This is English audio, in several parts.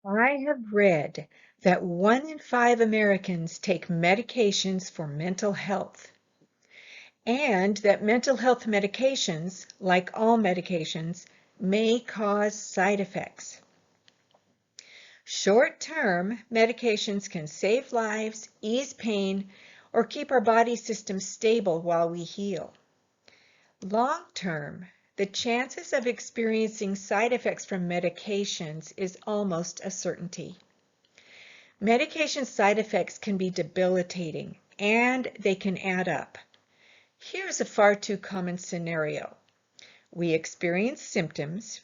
I have read that 1 in 5 Americans take medications for mental health, and that mental health medications, like all medications, may cause side effects. Short-term medications can save lives, ease pain, or keep our body system stable while we heal. Long-term, the chances of experiencing side effects from medications is almost a certainty. Medication side effects can be debilitating, and they can add up. Here's a far too common scenario. We experience symptoms.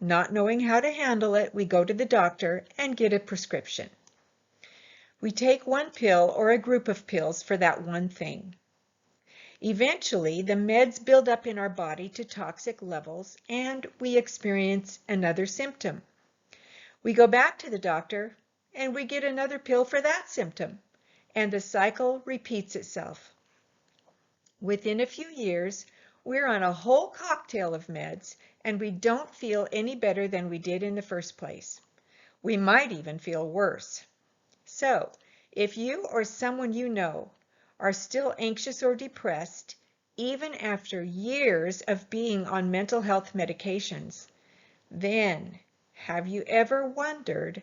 Not knowing how to handle it, we go to the doctor and get a prescription. We take one pill or a group of pills for that one thing. Eventually, the meds build up in our body to toxic levels, and we experience another symptom. We go back to the doctor, and we get another pill for that symptom, and the cycle repeats itself. Within a few years, we're on a whole cocktail of meds, and we don't feel any better than we did in the first place. We might even feel worse. So, if you or someone you know are still anxious or depressed, even after years of being on mental health medications, then have you ever wondered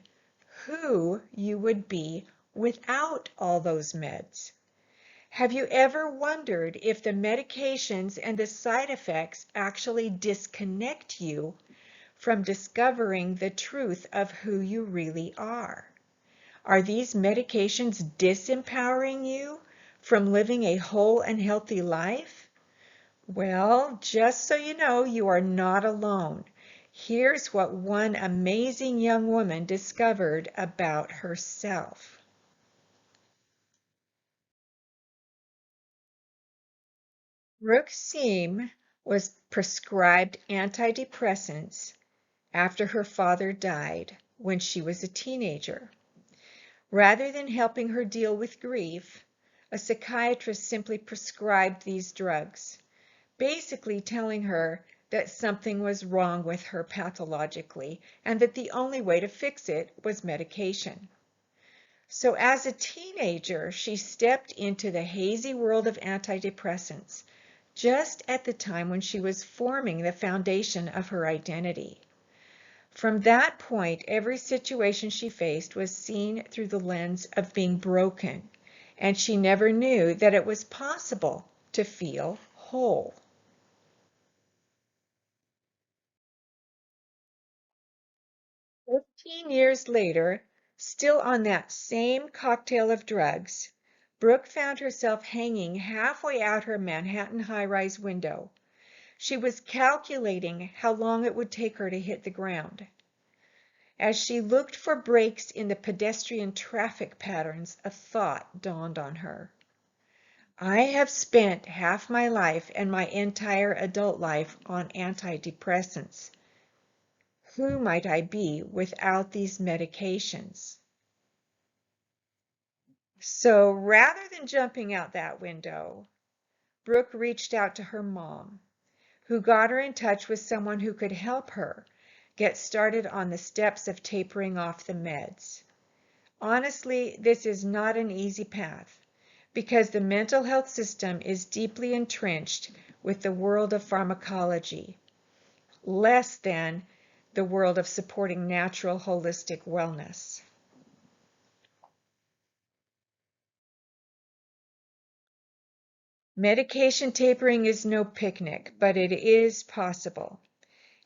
who you would be without all those meds? Have you ever wondered if the medications and the side effects actually disconnect you from discovering the truth of who you really are? Are these medications disempowering you from living a whole and healthy life? Well, just so you know, you are not alone. Here's what one amazing young woman discovered about herself. Brooke Seam was prescribed antidepressants after her father died when she was a teenager. Rather than helping her deal with grief, a psychiatrist simply prescribed these drugs, basically telling her that something was wrong with her pathologically and that the only way to fix it was medication. So as a teenager, she stepped into the hazy world of antidepressants, just at the time when she was forming the foundation of her identity. From that point, every situation she faced was seen through the lens of being broken, and she never knew that it was possible to feel whole. 15 years later, still on that same cocktail of drugs, Brooke found herself hanging halfway out her Manhattan high-rise window. She was calculating how long it would take her to hit the ground. As she looked for breaks in the pedestrian traffic patterns, a thought dawned on her. I have spent half my life and my entire adult life on antidepressants. Who might I be without these medications? So rather than jumping out that window, Brooke reached out to her mom, who got her in touch with someone who could help her get started on the steps of tapering off the meds. Honestly, this is not an easy path because the mental health system is deeply entrenched with the world of pharmacology, less than the world of supporting natural holistic wellness. Medication tapering is no picnic, but it is possible.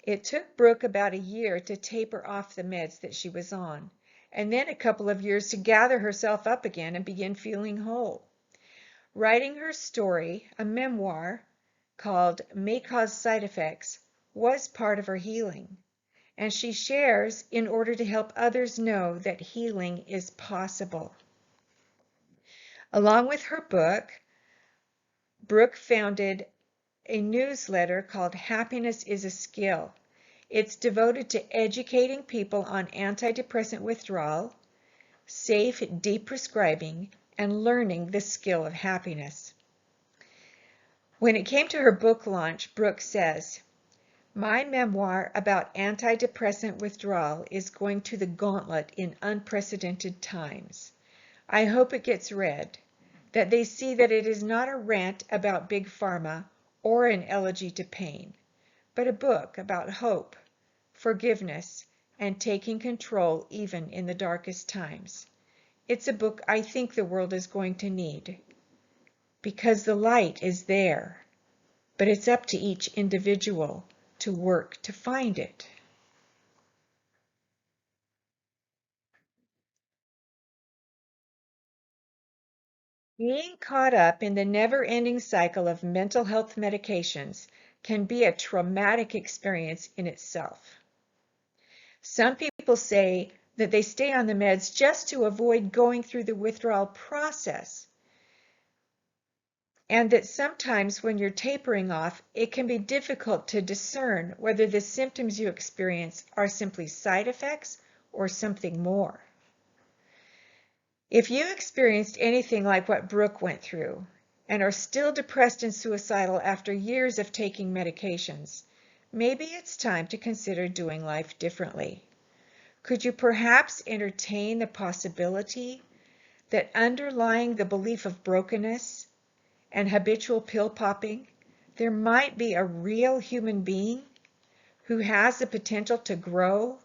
It took Brooke about a year to taper off the meds that she was on, and then a couple of years to gather herself up again and begin feeling whole. Writing her story, a memoir called May Cause Side Effects, was part of her healing, and she shares in order to help others know that healing is possible. Along with her book, Brooke founded a newsletter called Happiness is a Skill. It's devoted to educating people on antidepressant withdrawal, safe deprescribing, and learning the skill of happiness. When it came to her book launch, Brooke says, My memoir about antidepressant withdrawal is going to the gauntlet in unprecedented times. I hope it gets read, that they see that it is not a rant about big pharma or an elegy to pain, but a book about hope, forgiveness, and taking control even in the darkest times. It's a book I think the world is going to need, because the light is there, but it's up to each individual to work to find it. Being caught up in the never-ending cycle of mental health medications can be a traumatic experience in itself. Some people say that they stay on the meds just to avoid going through the withdrawal process, and that sometimes when you're tapering off, it can be difficult to discern whether the symptoms you experience are simply side effects or something more. If you experienced anything like what Brooke went through and are still depressed and suicidal after years of taking medications, maybe it's time to consider doing life differently. Could you perhaps entertain the possibility that underlying the belief of brokenness and habitual pill popping, there might be a real human being who has the potential to grow,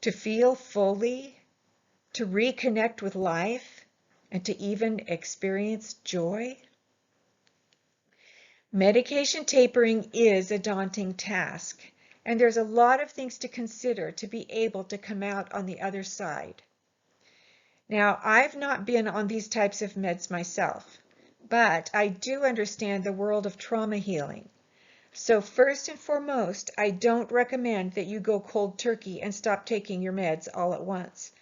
to feel fully, to reconnect with life, and to even experience joy? Medication tapering is a daunting task, and there's a lot of things to consider to be able to come out on the other side. Now, I've not been on these types of meds myself, but I do understand the world of trauma healing. So first and foremost, I don't recommend that you go cold turkey and stop taking your meds all at once.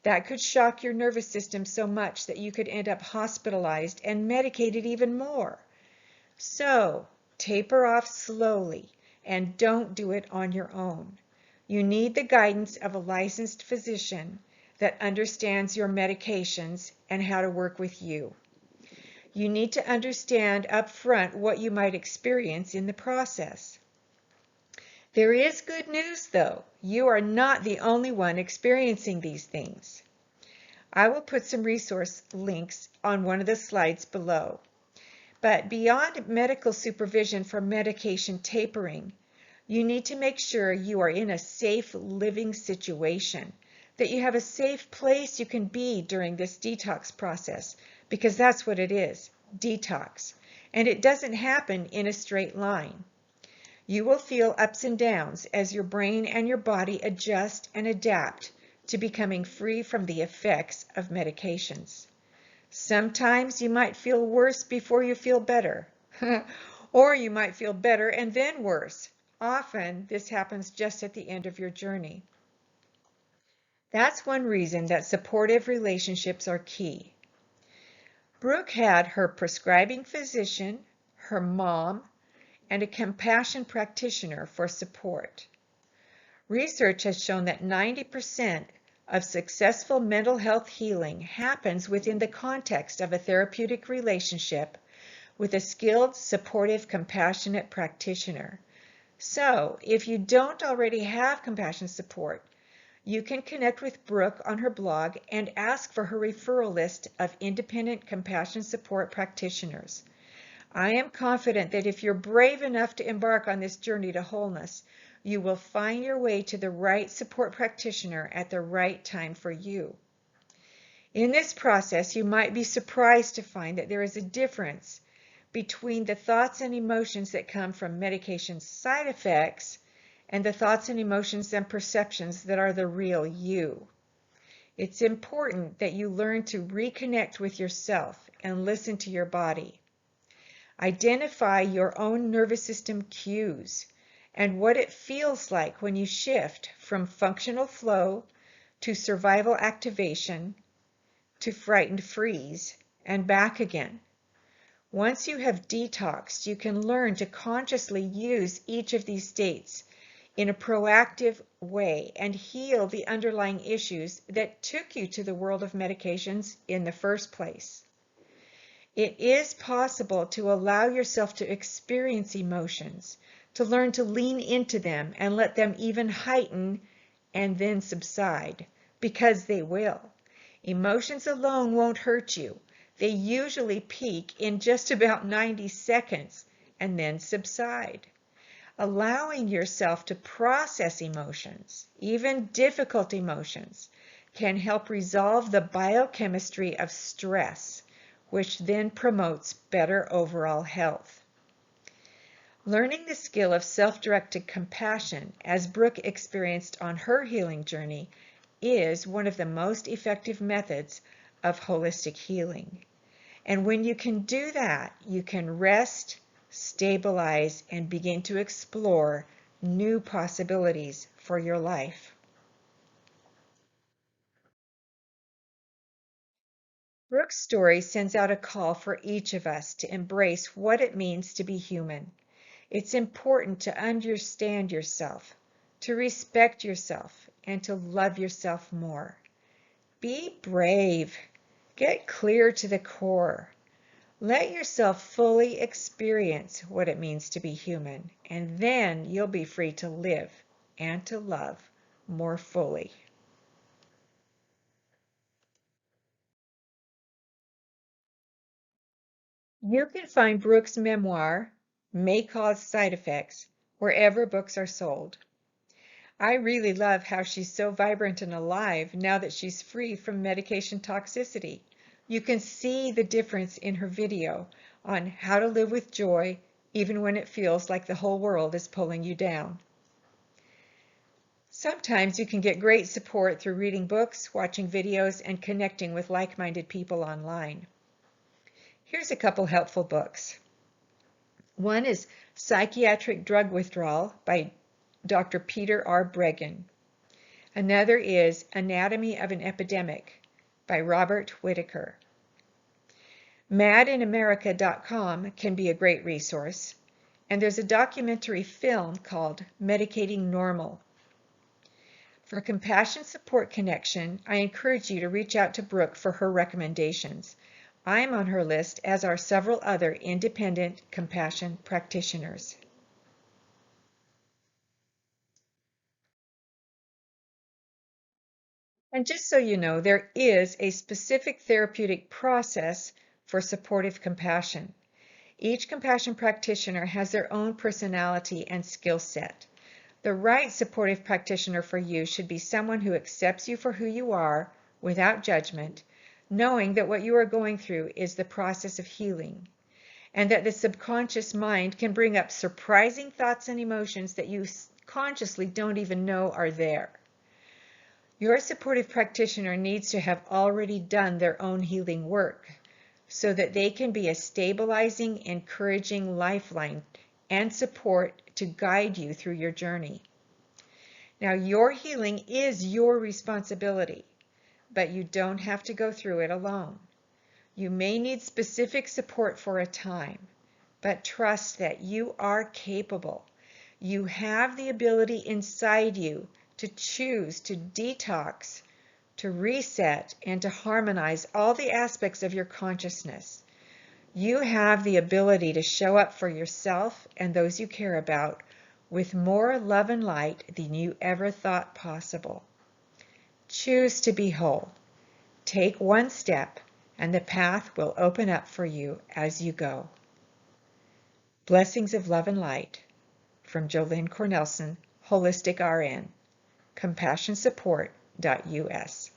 That could shock your nervous system so much that you could end up hospitalized and medicated even more. So taper off slowly and don't do it on your own. You need the guidance of a licensed physician that understands your medications and how to work with you. You need to understand up front what you might experience in the process. There is good news, though. You are not the only one experiencing these things. I will put some resource links on one of the slides below. But beyond medical supervision for medication tapering, you need to make sure you are in a safe living situation, that you have a safe place you can be during this detox process, because that's what it is, detox. And it doesn't happen in a straight line. You will feel ups and downs as your brain and your body adjust and adapt to becoming free from the effects of medications. Sometimes you might feel worse before you feel better, or you might feel better and then worse. Often this happens just at the end of your journey. That's one reason that supportive relationships are key. Brooke had her prescribing physician, her mom, and a compassion practitioner for support. Research has shown that 90% of successful mental health healing happens within the context of a therapeutic relationship with a skilled, supportive, compassionate practitioner. So, if you don't already have compassion support, you can connect with Brooke on her blog and ask for her referral list of independent compassion support practitioners. I am confident that if you're brave enough to embark on this journey to wholeness, you will find your way to the right support practitioner at the right time for you. In this process, you might be surprised to find that there is a difference between the thoughts and emotions that come from medication side effects and the thoughts and emotions and perceptions that are the real you. It's important that you learn to reconnect with yourself and listen to your body. Identify your own nervous system cues and what it feels like when you shift from functional flow to survival activation to frightened freeze and back again. Once you have detoxed, you can learn to consciously use each of these states in a proactive way and heal the underlying issues that took you to the world of medications in the first place. It is possible to allow yourself to experience emotions, to learn to lean into them and let them even heighten and then subside, because they will. Emotions alone won't hurt you. They usually peak in just about 90 seconds and then subside. Allowing yourself to process emotions, even difficult emotions, can help resolve the biochemistry of stress, which then promotes better overall health. Learning the skill of self-directed compassion, as Brooke experienced on her healing journey, is one of the most effective methods of holistic healing. And when you can do that, you can rest, stabilize, and begin to explore new possibilities for your life. Brooke's story sends out a call for each of us to embrace what it means to be human. It's important to understand yourself, to respect yourself, and to love yourself more. Be brave. Get clear to the core. Let yourself fully experience what it means to be human, and then you'll be free to live and to love more fully. You can find Brooke's memoir, May Cause Side Effects, wherever books are sold. I really love how she's so vibrant and alive now that she's free from medication toxicity. You can see the difference in her video on how to live with joy even when it feels like the whole world is pulling you down. Sometimes you can get great support through reading books, watching videos, and connecting with like-minded people online. Here's a couple helpful books. One is Psychiatric Drug Withdrawal by Dr. Peter R. Breggin. Another is Anatomy of an Epidemic by Robert Whitaker. MadInAmerica.com can be a great resource, and there's a documentary film called Medicating Normal. For Compassion Support Connection, I encourage you to reach out to Brooke for her recommendations. I'm on her list, as are several other independent compassion practitioners. And just so you know, there is a specific therapeutic process for supportive compassion. Each compassion practitioner has their own personality and skill set. The right supportive practitioner for you should be someone who accepts you for who you are without judgment, knowing that what you are going through is the process of healing, and that the subconscious mind can bring up surprising thoughts and emotions that you consciously don't even know are there. Your supportive practitioner needs to have already done their own healing work so that they can be a stabilizing, encouraging lifeline and support to guide you through your journey. Now, your healing is your responsibility, but you don't have to go through it alone. You may need specific support for a time, but trust that you are capable. You have the ability inside you to choose to detox, to reset, and to harmonize all the aspects of your consciousness. You have the ability to show up for yourself and those you care about with more love and light than you ever thought possible. Choose to be whole. Take one step, and the path will open up for you as you go. Blessings of love and light from Jolynn Cornelson, Holistic RN, CompassionSupport.us.